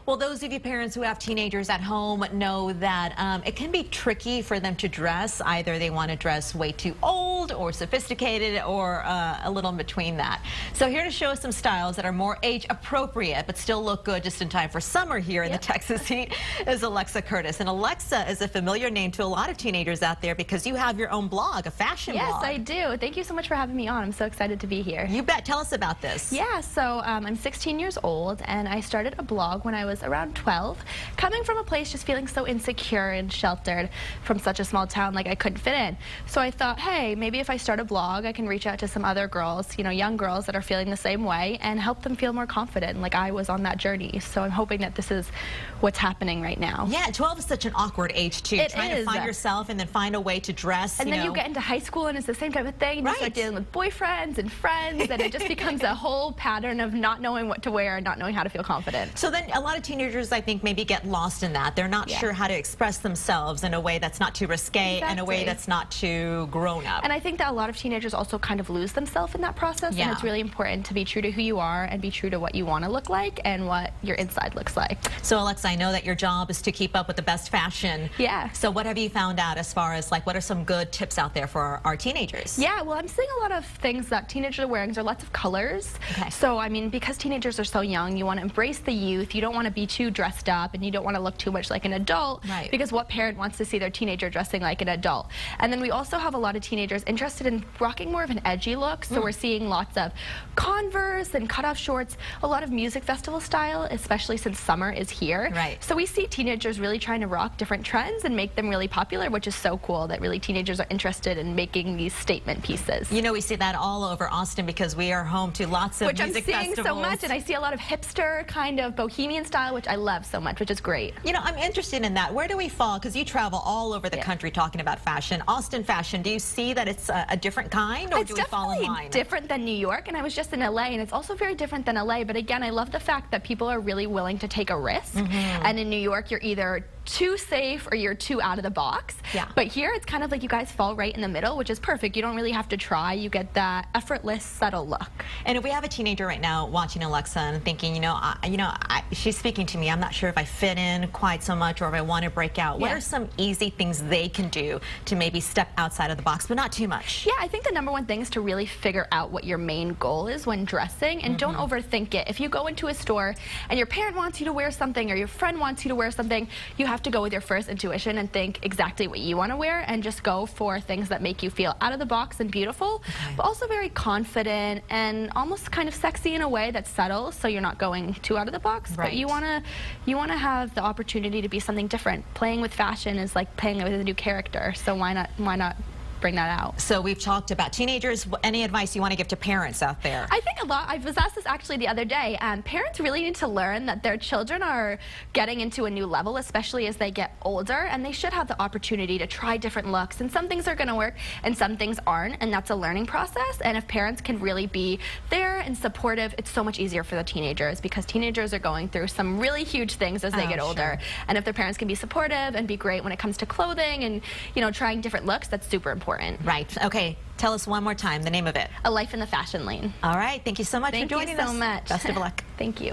Well, those of you parents who have teenagers at home know that it can be tricky for them to dress. Either they want to dress way too old or sophisticated or a little in between that. So here to show us some styles that are more age appropriate but still look good just in time for summer here in the Texas heat is Alexa Curtis. And Alexa is a familiar name to a lot of teenagers out there because you have your own blog, a fashion blog. Yes, I do. Thank you so much for having me on. I'm so excited to be here. You bet. Tell us about this. Yeah, so I'm 16 years old and I started a blog when I was around 12, coming from a place just feeling so insecure and sheltered from such a small town, like I couldn't fit in. So I thought, hey, maybe if I start a blog, I can reach out to some other girls, you know, young girls that are feeling the same way and help them feel more confident, like I was on that journey. So I'm hoping that this is what's happening right now. Yeah, 12 is such an awkward age too. Trying to find yourself and then find a way to dress. And then you get into high school and it's the same type of thing. And you start dealing with boyfriends and friends and it just becomes a whole pattern of not knowing what to wear and not knowing how to feel confident. So then a lot of teenagers, I think, maybe get lost in that. They're not sure how to express themselves in a way that's not too risque, in a way that's not too grown up. And I think that a lot of teenagers also kind of lose themselves in that process. And it's really important to be true to who you are and be true to what you want to look like and what your inside looks like. So Alexa, I know that your job is to keep up with the best fashion. Yeah. So what have you found out as far as, like, what are some good tips out there for our teenagers? Yeah, well, I'm seeing a lot of things that teenagers are wearing. There are lots of colors. Okay. So, I mean, because teenagers are so young, you want to embrace the youth. You don't want to be too dressed up and you don't want to look too much like an adult. Right. Because what parent wants to see their teenager dressing like an adult? And then we also have a lot of teenagers interested in rocking more of an edgy look. So we're seeing lots of Converse and cutoff shorts, a lot of music festival style, especially since summer is here. Right. So we see teenagers really trying to rock different trends and make them really popular, which is so cool that really teenagers are interested in making these statement pieces. You know, we see that all over Austin because we are home to lots of music festivals. Which I'm seeing so much, and I see a lot of hipster kind of bohemian style, which I love so much, which is great. You know, I'm interested in that. Where do we fall? Because you travel all over the country talking about fashion. Austin fashion, do you see that it's a different kind, or do we fall in line? It's definitely different than New York, and I was just in LA, and it's also very different than LA, but again, I love the fact that people are really willing to take a risk, and in New York, you're either too safe or you're too out of the box. Yeah. But here it's kind of like you guys fall right in the middle, which is perfect. You don't really have to try. You get that effortless, subtle look. And if we have a teenager right now watching Alexa and thinking, she's speaking to me, I'm not sure if I fit in quite so much or if I want to break out. What are some easy things they can do to maybe step outside of the box, but not too much? Yeah, I think the number one thing is to really figure out what your main goal is when dressing, and don't overthink it. If you go into a store and your parent wants you to wear something or your friend wants you to wear something, you have to go with your first intuition and think exactly what you want to wear and just go for things that make you feel out of the box and beautiful, but also very confident and almost kind of sexy in a way that's subtle, so you're not going too out of the box. But you want to have the opportunity to be something different. Playing with fashion is like playing with a new character, so why not bring that out? So we've talked about teenagers. Any advice you want to give to parents out there? I think a lot. I was asked this actually the other day. Parents really need to learn that their children are getting into a new level, especially as they get older, and they should have the opportunity to try different looks. And some things are going to work and some things aren't, and that's a learning process. And if parents can really be there and supportive, it's so much easier for the teenagers, because teenagers are going through some really huge things as they get older. And if their parents can be supportive and be great when it comes to clothing and, you know, trying different looks, that's super important. Right. Okay. Tell us one more time the name of it. A Life in the Fashion Lane. All right. Thank you so much for joining us. Thank you so much. Best of luck. Thank you.